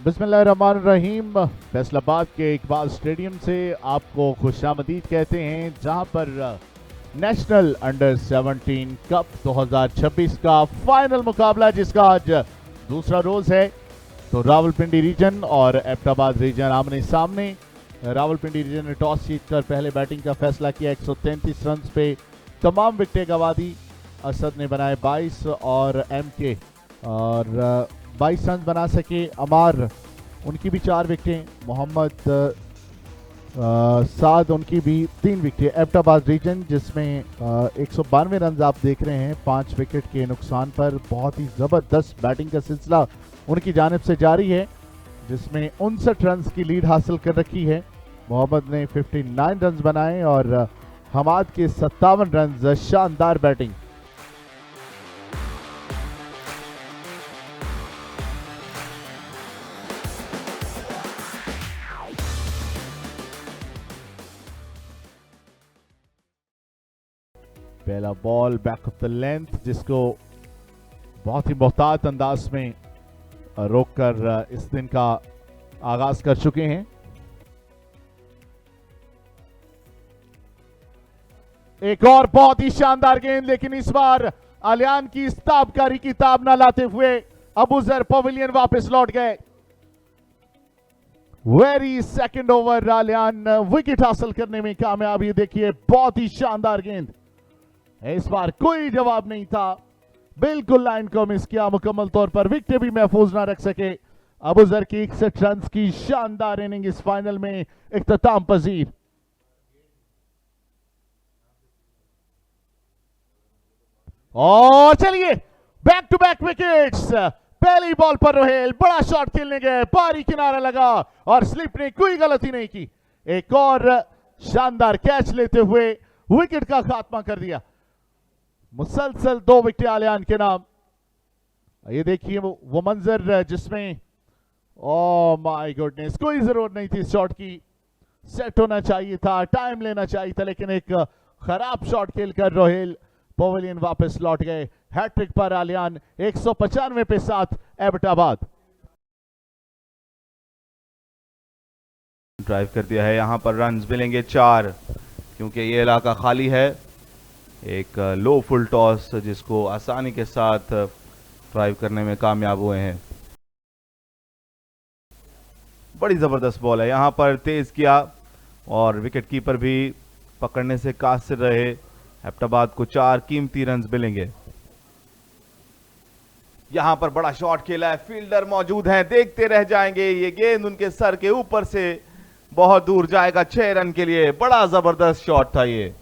बिस्मिल्लाहिर्रहमानिर्रहीम। फैसलाबाद के इकबाल स्टेडियम से आपको खुशामदीद कहते हैं, जहां पर नेशनल अंडर 17 कप 2026 का फाइनल मुकाबला, जिसका आज दूसरा रोज है। तो रावलपिंडी रीजन और एबटाबाद रीजन आमने सामने। रावलपिंडी रीजन ने टॉस जीतकर पहले बैटिंग का फैसला किया। 133 रन पे तमाम विकेटें गंवा दी। असद ने बनाए 22 और एमके और 22 रन बना सके। अमार, उनकी भी 4 विकेटें। मोहम्मद साद, उनकी भी 3 विकेटें। एबटाबाद रीजन जिसमें 192 रन आप देख रहे हैं 5 विकेट के नुकसान पर। बहुत ही ज़बरदस्त बैटिंग का सिलसिला उनकी जानिब से जारी है, जिसमें 59 रन की लीड हासिल कर रखी है। मोहम्मद ने 59 रन बनाए और हमाद के 57 रन। शानदार बैटिंग। पहला ball back of the length, जिसको बहुत ही मोहतात अंदाज में रोककर इस दिन का आगाज कर चुके हैं। एक और बहुत ही शानदार गेंद, लेकिन इस बार आलियान की इस ताबकारी की ताब न लाते हुए अबूजर पवेलियन वापस लौट गए। Very second over, Aliyan wicket हासिल करने में कामयाब। ये देखिए, बहुत ही शानदार गेंद। इस बार कोई जवाब नहीं था, बिल्कुल लाइन को मिस किया। मुकम्मल तौर पर विकेट भी महफूज ना रख सके। अबूजर की 61 रन की शानदार इनिंग इस फाइनल में इख्तिताम पजीर। और चलिए, बैक टू बैक विकेट्स। पहली बॉल पर रोहेल बड़ा शॉट खेलने गए, पारी किनारा लगा और स्लिप ने कोई गलती नहीं की। एक और शानदार कैच लेते हुए विकेट का खात्मा कर दिया। मुसलसल 2 विकेट आलियान के नाम। ये देखिए वो मंजर जिसमें ओ माय गुडनेस, कोई जरूरत नहीं थी शॉट की। सेट होना चाहिए था, टाइम लेना चाहिए था, लेकिन एक खराब शॉट खेलकर रोहेल पवेलियन वापस लौट गए। हैट्रिक पर आलियान 195 पे 7 एबटाबाद। ड्राइव कर दिया है, यहां पर रन्स मिलेंगे 4, क्योंकि ये इलाका खाली है। एक लो फुल टॉस जिसको आसानी के साथ ड्राइव करने में कामयाब हुए हैं। बड़ी जबरदस्त बॉल है, यहां पर तेज किया और विकेट कीपर भी पकड़ने से कासिर रहे। एबटाबाद को 4 कीमती रन्स मिलेंगे। यहां पर बड़ा शॉट खेला है, फील्डर मौजूद हैं, देखते रह जाएंगे। ये गेंद उनके सर के ऊपर से बहुत दूर जाएगा 6 रन के लिए। बड़ा जबरदस्त शॉट था ये।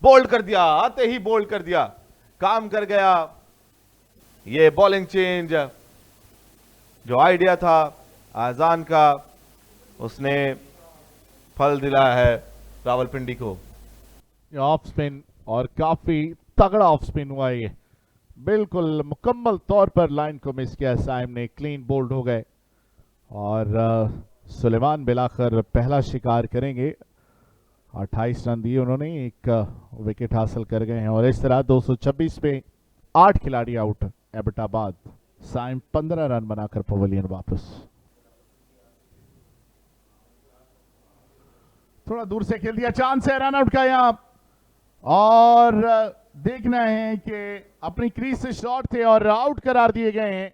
बोल्ड कर दिया, आते ही बोल्ड कर दिया, काम कर गया। ये बॉलिंग चेंज जो आइडिया था आजान का, उसने फल दिलाया है रावलपिंडी को। ऑफ स्पिन, और काफी तगड़ा ऑफ स्पिन हुआ ये। बिल्कुल मुकम्मल तौर पर लाइन को मिस किया। साइम ने क्लीन बोल्ड हो गए और सुलेमान बिलाखर पहला शिकार करेंगे। 28 रन दिए उन्होंने, एक विकेट हासिल कर गए हैं और इस तरह 226 पे 8 खिलाड़ी आउट। एबटाबाद साइम 15 रन बनाकर पवेलियन वापस। थोड़ा दूर से खेल दिया, चांस है रन आउट का यहां। और देखना है कि अपनी क्रीज से शॉट थे और आउट करार दिए गए हैं।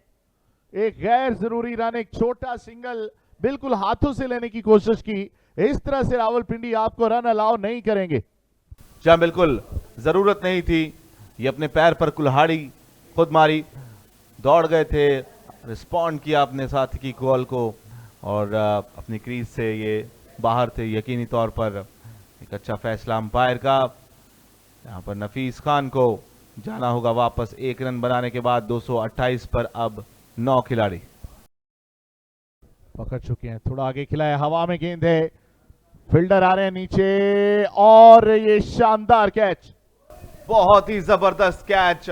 एक गैर जरूरी रन, एक छोटा सिंगल बिल्कुल हाथों से लेने की कोशिश की। इस तरह से रावलपिंडी आपको रन अलाउ नहीं करेंगे। जी बिल्कुल, जरूरत नहीं थी। ये अपने पैर पर कुल्हाड़ी खुद मारी, दौड़ गए थे, रिस्पॉन्ड किया अपने साथी की कॉल को और अपनी क्रीज से ये बाहर थे। यकीनी तौर पर एक अच्छा फैसला अंपायर का। यहां पर नफीस खान को जाना होगा वापस। 1 रन बनाने के बाद 228 पर अब 9 खिलाड़ी पकड़ चुके हैं। थोड़ा आगे खिलाया, हवा में गेंद है, फील्डर आ रहे हैं नीचे और ये शानदार कैच। बहुत ही जबरदस्त कैच।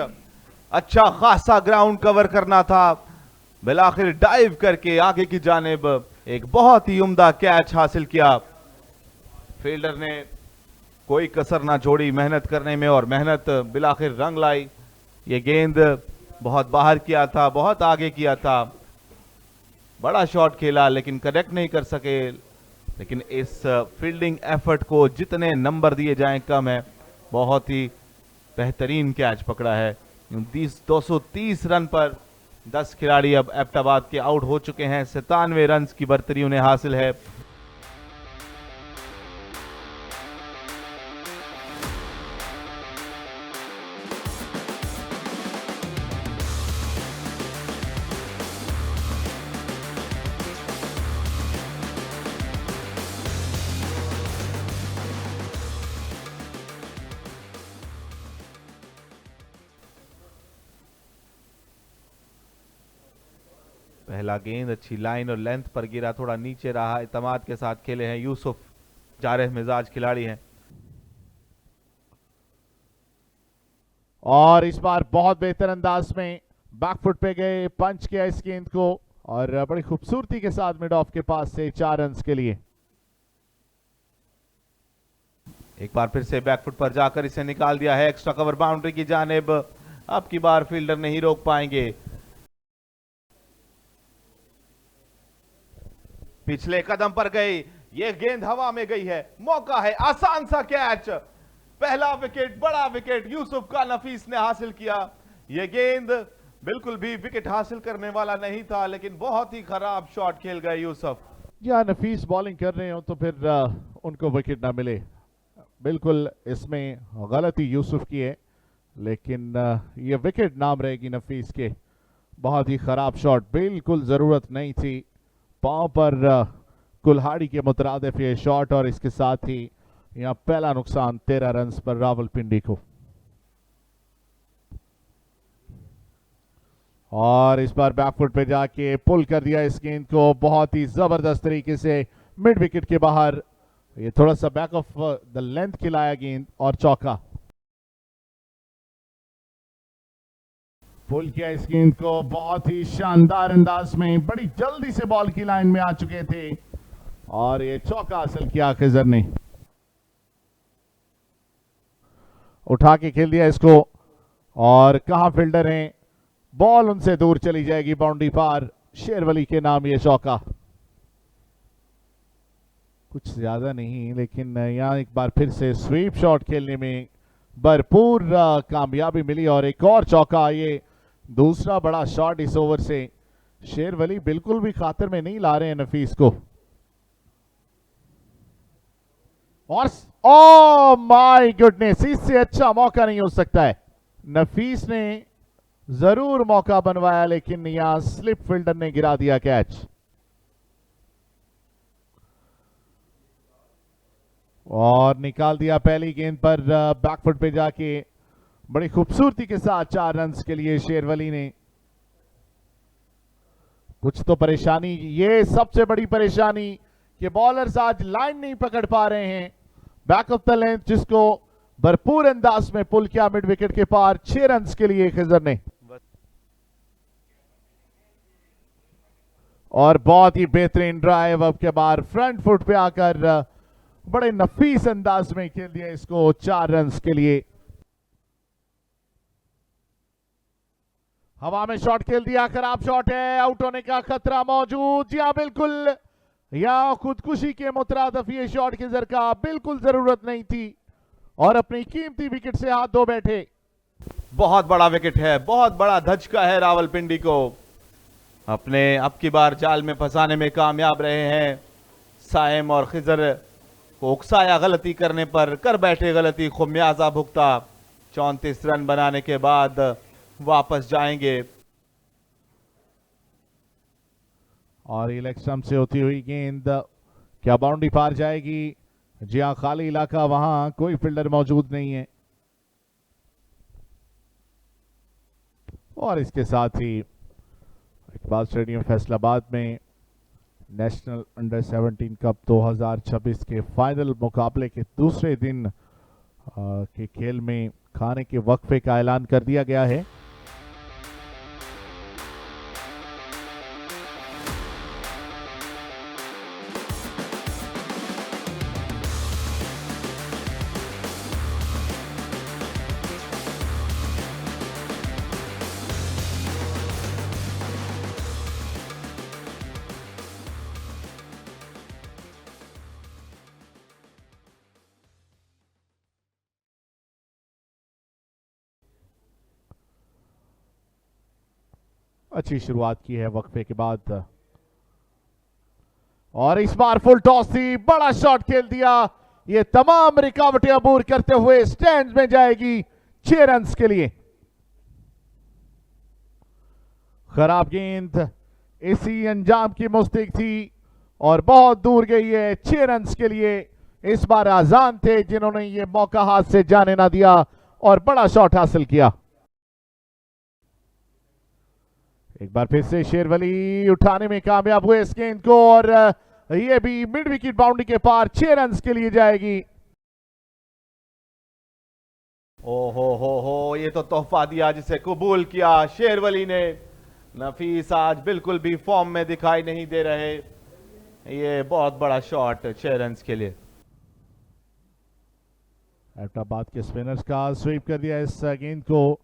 अच्छा खासा ग्राउंड कवर करना था, बिलाखिर डाइव करके आगे की जानिब एक बहुत ही उम्दा कैच हासिल किया। फील्डर ने कोई कसर ना छोड़ी मेहनत करने में और मेहनत बिलाखिर रंग लाई। ये गेंद बहुत बाहर किया था, बहुत आगे किया था, बड़ा शॉट खेला लेकिन कनेक्ट नहीं कर सके। लेकिन इस फील्डिंग एफर्ट को जितने नंबर दिए जाएं कम है। बहुत ही बेहतरीन कैच पकड़ा है। 230 रन पर 10 खिलाड़ी अब एबटाबाद के आउट हो चुके हैं। 97 रन की बर्तरी उन्हें हासिल है। पहला गेंद अच्छी लाइन और लेंथ पर गिरा, थोड़ा नीचे रहा। इतमाद के साथ खेले हैं यूसुफ, जारह मिजाज खिलाड़ी हैं। और इस बार बहुत बेहतर अंदाज में बैकफुट पे गए, पंच किया इस गेंद को और बड़ी खूबसूरती के साथ मिड ऑफ के पास से 4 रन के लिए। एक बार फिर से बैकफुट पर जाकर इसे निकाल दिया है एक्स्ट्रा कवर बाउंड्री की जानिब। अब की बार फील्डर नहीं रोक पाएंगे। पिछले कदम पर गई, ये गेंद हवा में गई है, मौका है, आसान सा कैच। पहला विकेट, बड़ा विकेट यूसुफ का नफीस ने हासिल किया। यह गेंद बिल्कुल भी विकेट हासिल करने वाला नहीं था, लेकिन बहुत ही खराब शॉट खेल गए यूसुफ। या नफीस बॉलिंग कर रहे हो तो फिर उनको विकेट ना मिले, बिल्कुल इसमें गलती यूसुफ की है, लेकिन ये विकेट नाम रहेगी नफीस के। बहुत ही खराब शॉट, बिल्कुल जरूरत नहीं थी। पांव पर कुल्हाड़ी के मुतरादिफ ये शॉट और इसके साथ ही यहां पहला नुकसान 13 रन पर रावलपिंडी को। और इस बार बैकफुट पे जाके पुल कर दिया इस गेंद को बहुत ही जबरदस्त तरीके से मिड विकेट के बाहर। ये थोड़ा सा बैक ऑफ द लेंथ खिलाया गेंद और चौका। पुल किया इस गेंद को बहुत ही शानदार अंदाज में, बड़ी जल्दी से बॉल की लाइन में आ चुके थे और ये चौका हासिल किया खिजर ने। उठा के खेल दिया इसको और कहां फील्डर हैं, बॉल उनसे दूर चली जाएगी बाउंड्री पार। शेरवली के नाम ये चौका, कुछ ज्यादा नहीं, लेकिन यहां एक बार फिर से स्वीप शॉट खेलने में भरपूर कामयाबी मिली और एक और चौका। ये दूसरा बड़ा शॉट इस ओवर से। शेरवली बिल्कुल भी खातिर में नहीं ला रहे हैं नफीस को। और ओ माय गुडनेस, इससे अच्छा मौका नहीं हो सकता है। नफीस ने जरूर मौका बनवाया, लेकिन यहां स्लिप फील्डर ने गिरा दिया कैच। और निकाल दिया पहली गेंद पर बैकफुट पे जाके बड़ी खूबसूरती के साथ 4 रन के लिए शेरवली ने। कुछ तो परेशानी, ये सबसे बड़ी परेशानी कि बॉलर्स आज लाइन नहीं पकड़ पा रहे हैं। बैक ऑफ द लेंथ जिसको भरपूर अंदाज में पुल किया मिड विकेट के पार 6 रन के लिए खिजर ने। और बहुत ही बेहतरीन ड्राइव अब के बाद फ्रंट फुट पे आकर बड़े नफीस अंदाज में खेल दिया इसको 4 रन के लिए। हवा में शॉट खेल दिया, खराब शॉट है, आउट होने का खतरा मौजूद। जी हाँ बिल्कुल, या खुदकुशी के मुतरादिफ ये शॉट खिजर का, बिल्कुल जरूरत नहीं थी और अपनी कीमती विकेट से हाथ धो बैठे। बहुत बड़ा विकेट है, बहुत बड़ा धचका है रावलपिंडी को। अपने अब की बार जाल में फंसाने में कामयाब रहे हैं। साइम और खिजर को उकसाया गलती करने पर, कर बैठे गलती, खुमियाजा भुगता। 34 रन बनाने के बाद वापस जाएंगे। और इलेक्शन से होती हुई गेंद क्या बाउंड्री पार जाएगी? जी हाँ, खाली इलाका, वहां कोई फील्डर मौजूद नहीं है। और इसके साथ ही इकबाल स्टेडियम फैसलाबाद में नेशनल अंडर 17 कप 2026 के फाइनल मुकाबले के दूसरे दिन के खेल में खाने के वक्फे का ऐलान कर दिया गया है। अच्छी शुरुआत की है वक्फे के बाद, और इस बार फुल टॉस थी, बड़ा शॉट खेल दिया। ये तमाम रुकावटें अबूर करते हुए स्टैंड में जाएगी 6 रन के लिए। खराब गेंद इसी अंजाम की मुस्तहिक थी और बहुत दूर गई है 6 रन के लिए। इस बार आजान थे जिन्होंने ये मौका हाथ से जाने ना दिया और बड़ा शॉट हासिल किया। एक बार फिर से शेरवली उठाने में कामयाब हुए इस गेंद को, और ये भी मिड विकेट बाउंड्री के पार 6 रन के लिए जाएगी। ओ हो, ये तो तोहफा दिया जिसे कबूल किया शेरवली ने। नफीस आज बिल्कुल भी फॉर्म में दिखाई नहीं दे रहे। ये बहुत बड़ा शॉट 6 रन के लिए। एबटाबाद के स्पिनर्स का स्वीप कर दिया इस गेंद को,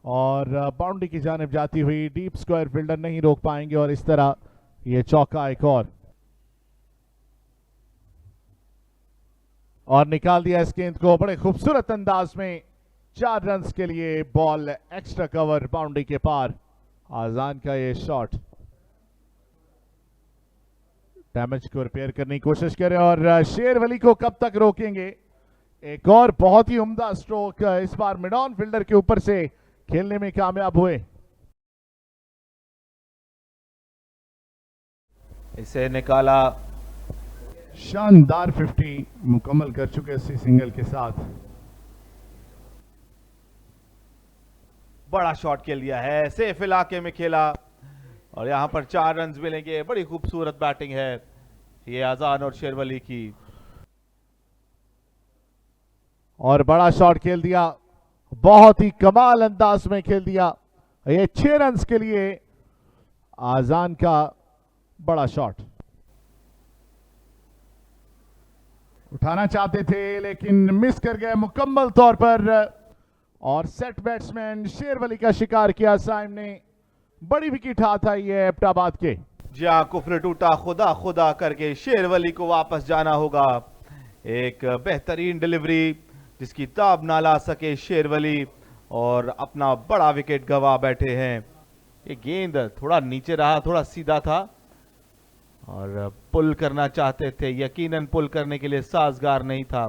और बाउंड्री की जानिब जाती हुई डीप स्क्वायर फील्डर नहीं रोक पाएंगे, और इस तरह ये चौका एक और निकाल दिया इस गेंद को बड़े खूबसूरत अंदाज में। 4 रन के लिए बॉल एक्स्ट्रा कवर बाउंड्री के पार। आजान का ये शॉट डैमेज को रिपेयर करने की कोशिश करें, और शेरवली को कब तक रोकेंगे। एक और बहुत ही उम्दा स्ट्रोक इस बार मिड ऑन फील्डर के ऊपर से खेलने में कामयाब हुए। इसे निकाला। शानदार 50 मुकम्मल कर चुके इसी सिंगल के साथ। बड़ा शॉट खेल दिया है, सेफ इलाके में खेला, और यहां पर 4 रन मिलेंगे। बड़ी खूबसूरत बैटिंग है ये आजान और शेरवली की। और बड़ा शॉट खेल दिया, बहुत ही कमाल अंदाज में खेल दिया। ये 6 रन के लिए आजान का बड़ा शॉट। उठाना चाहते थे लेकिन मिस कर गए मुकम्मल तौर पर, और सेट बैट्समैन शेरवली का शिकार किया साइम ने। बड़ी विकेट हाथ आई है एबटाबाद के। जहां कुफर टूटा खुदा खुदा करके शेरवली को वापस जाना होगा। एक बेहतरीन डिलीवरी जिसकी ताब ना ला सके शेरवली, और अपना बड़ा विकेट गवा बैठे हैं। ये गेंद थोड़ा नीचे रहा, थोड़ा सीधा था, और पुल करना चाहते थे, यकीनन पुल करने के लिए साजगार नहीं था।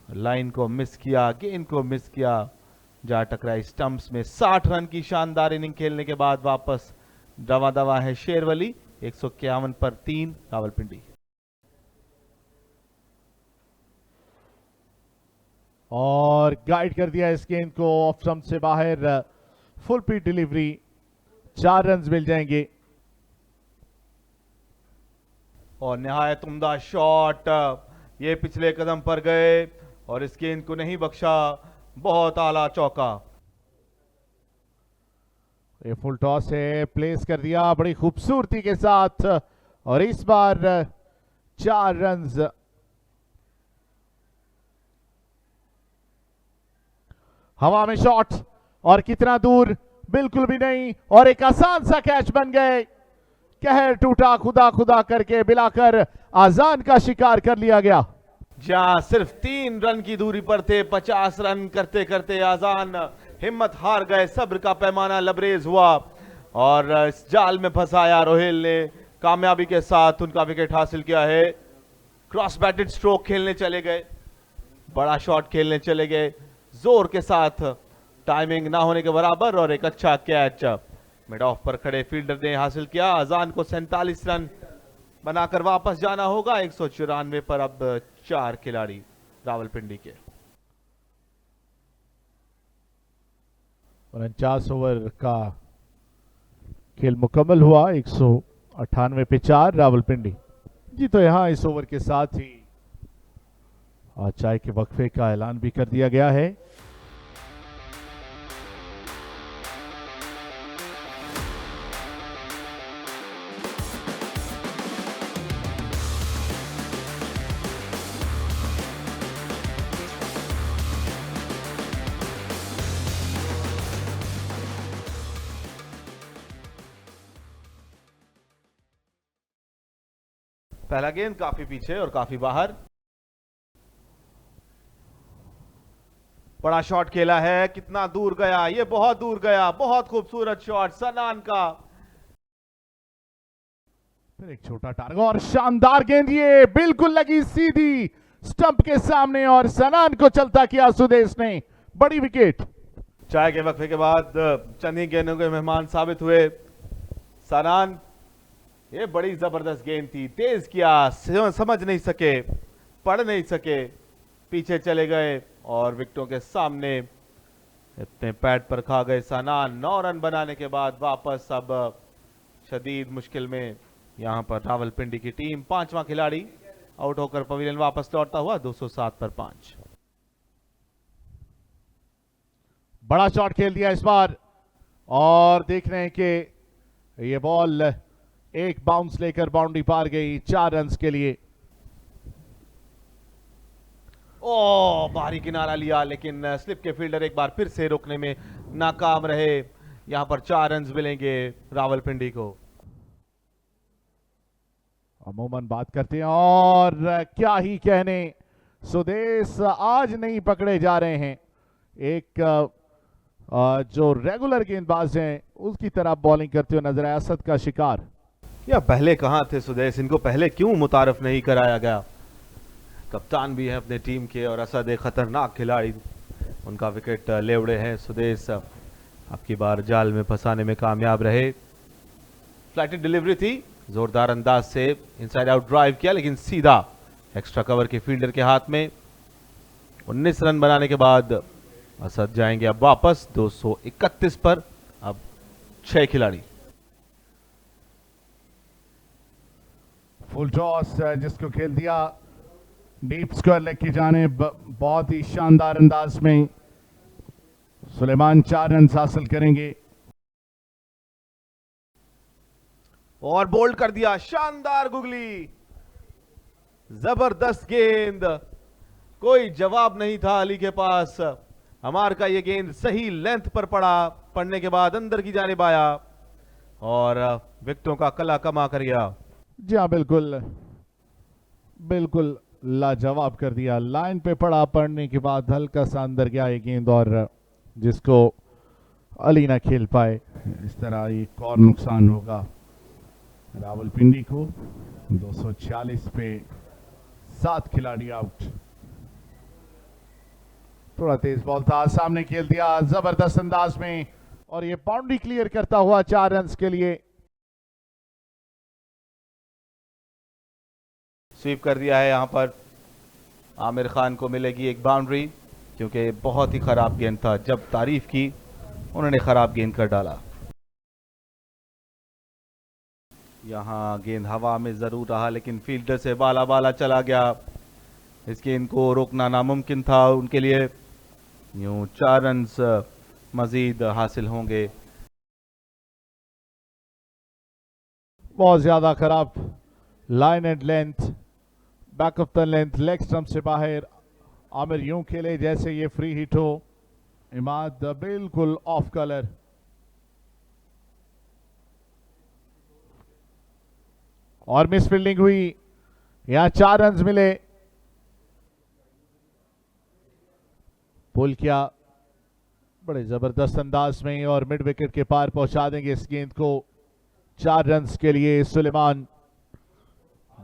लाइन को मिस किया, गेंद को मिस किया, जा टकराई स्टंप्स में। 60 रन की शानदार इनिंग खेलने के बाद वापस दवा दवा है शेरवली। 151 पर 3 रावलपिंडी। और गाइड कर दिया इस गेंद को ऑफ स्टंप से बाहर। फुल पीट डिलीवरी, 4 रन मिल जाएंगे। और निहायत उम्दा शॉट, ये पिछले कदम पर गए और इस गेंद को नहीं बख्शा। बहुत आला चौका। ये फुल टॉस है, प्लेस कर दिया बड़ी खूबसूरती के साथ, और इस बार 4 रन। हवा में शॉट, और कितना दूर, बिल्कुल भी नहीं, और एक आसान सा कैच बन गए। कहर टूटा खुदा खुदा करके बिलाकर आजान का शिकार कर लिया गया। जहां सिर्फ 3 रन की दूरी पर थे, 50 रन करते करते आजान हिम्मत हार गए। सब्र का पैमाना लबरेज हुआ और इस जाल में फंसाया रोहिल ने। कामयाबी के साथ उनका विकेट हासिल किया है। क्रॉस बैटेड स्ट्रोक खेलने चले गए, बड़ा शॉट खेलने चले गए, जोर के साथ, टाइमिंग ना होने के बराबर, और एक अच्छा कैच मिड ऑफ पर खड़े फील्डर ने हासिल किया। आजान को 47 रन बनाकर वापस जाना होगा। 194 पर अब 4 खिलाड़ी रावलपिंडी के। 49 ओवर का खेल मुकम्मल हुआ। 198 पे 4 रावलपिंडी जी। तो यहां इस ओवर के साथ ही आज चाय के वक्फे का ऐलान भी कर दिया गया है। पहला गेंद काफी पीछे और काफी बाहर। बड़ा शॉट खेला है, कितना दूर गया, ये बहुत दूर गया, बहुत खूबसूरत शॉट सनान का। फिर एक छोटा टारगेट और शानदार गेंद, ये बिल्कुल लगी सीधी स्टंप के सामने और सनान को चलता किया सुदेश ने। बड़ी विकेट। चाय के वक्फे के बाद चंद ही गेंदों के मेहमान साबित हुए सनान। ये बड़ी जबरदस्त गेंद थी, तेज किया, समझ नहीं सके, पढ़ नहीं सके, पीछे चले गए और विकेटों के सामने अपने पैड पर खा गए सनान। 9 रन बनाने के बाद वापस अब शदीद मुश्किल में यहां पर रावलपिंडी की टीम। 5वां खिलाड़ी आउट होकर पवेलियन वापस लौटता हुआ 207 पर 5। बड़ा शॉट खेल दिया इस बार और देख रहे हैं कि ये बॉल एक बाउंस लेकर बाउंड्री पार गई 4 रन के लिए। ओ बाहरी किनारा लिया, लेकिन स्लिप के फील्डर एक बार फिर से रोकने में नाकाम रहे। यहां पर 4 रन मिलेंगे रावलपिंडी को। अमूमन बात करते हैं और क्या ही कहने, सुदेश आज नहीं पकड़े जा रहे हैं। एक जो रेगुलर गेंदबाज हैं उसकी तरफ बॉलिंग करते हुए नजर आया, असद का शिकार। या पहले कहां थे सुदेश, इनको पहले क्यों मुतारफ नहीं कराया गया। कप्तान भी है अपने टीम के और असद एक खतरनाक खिलाड़ी, उनका विकेट ले उड़े हैं। सुदेश आपकी बार जाल में फंसाने में कामयाब रहे। फ्लैटेड डिलीवरी थी, जोरदार अंदाज से इनसाइड आउट ड्राइव किया, लेकिन सीधा एक्स्ट्रा कवर के फील्डर के हाथ में। 19 रन बनाने के बाद असद जाएंगे अब वापस 231 पर। अब 6 खिलाड़ी। फुल टॉस जिसको खेल दिया डीप स्क्वायर लेग की जानिब, बहुत ही शानदार अंदाज में सुलेमान 4 रन हासिल करेंगे। और बोल्ड कर दिया, शानदार गुगली, जबरदस्त गेंद, कोई जवाब नहीं था अली के पास। हमार का ये गेंद सही लेंथ पर पड़ने के बाद अंदर की जानिब आया और विकेटों का कला कमा कर गया। जी हाँ, बिल्कुल बिल्कुल लाजवाब कर दिया। लाइन पे पड़ा, पड़ने के बाद हल्का सा अंदर गया ये गेंद और जिसको अली ना खेल पाए। इस तरह एक और नुकसान होगा रावलपिंडी को। 246 पे 7 खिलाड़ी आउट। थोड़ा तेज बॉल था, सामने खेल दिया जबरदस्त अंदाज में और ये बाउंड्री क्लियर करता हुआ 4 रन के लिए। स्वीप कर दिया है, यहां पर आमिर खान को मिलेगी एक बाउंड्री, क्योंकि बहुत ही खराब गेंद था। जब तारीफ की उन्होंने खराब गेंद कर डाला। यहां गेंद हवा में जरूर रहा, लेकिन फील्डर से बाला बाला चला गया। इस गेंद को रोकना नामुमकिन था उनके लिए। यूं 4 रन मजीद हासिल होंगे। बहुत ज्यादा खराब line and length, back of the length, leg stump से बाहर। आमिर यूं खेले जैसे ये फ्री हिट हो। इमाद बिल्कुल ऑफ कलर। और मिस फील्डिंग हुई, यहां 4 रन मिले। पुल किया बड़े जबरदस्त अंदाज में और मिड विकेट के पार पहुंचा देंगे इस गेंद को। 4 रन के लिए सुलेमान।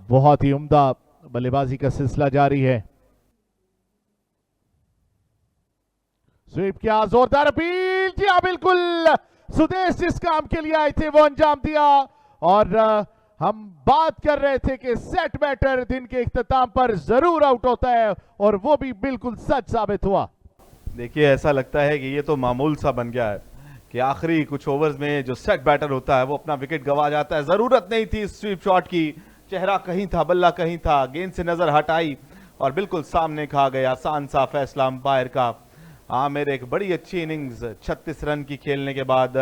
बहुत ही उम्दा बल्लेबाजी का सिलसिला जारी है। स्वीप किया, जोरदार अपील। जी हाँ, बिल्कुल सुदेश जिस काम के लिए आए थे वो अंजाम दिया। और हम बात कर रहे थे कि सेट बैटर दिन के इख्तिताम पर जरूर आउट होता है और वो भी बिल्कुल सच साबित हुआ। देखिए, ऐसा लगता है कि ये तो मामूल सा बन गया है कि आखिरी कुछ ओवर्स में जो सेट बैटर होता है वो अपना विकेट गंवा जाता है। जरूरत नहीं थी स्वीप शॉट की, चेहरा कहीं था, बल्ला कहीं था, गेंद से नजर हटाई और बिल्कुल सामने खा गया। आसान सा फैसला अंपायर का। आमिर एक बड़ी अच्छी इनिंग्स 36 रन की खेलने के बाद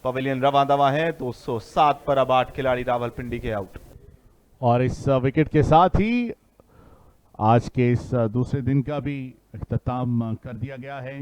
पवेलियन रवा दवा है। 207 पर अब 8 खिलाड़ी रावलपिंडी के आउट। और इस विकेट के साथ ही आज के इस दूसरे दिन का भी इख्तिताम कर दिया गया है।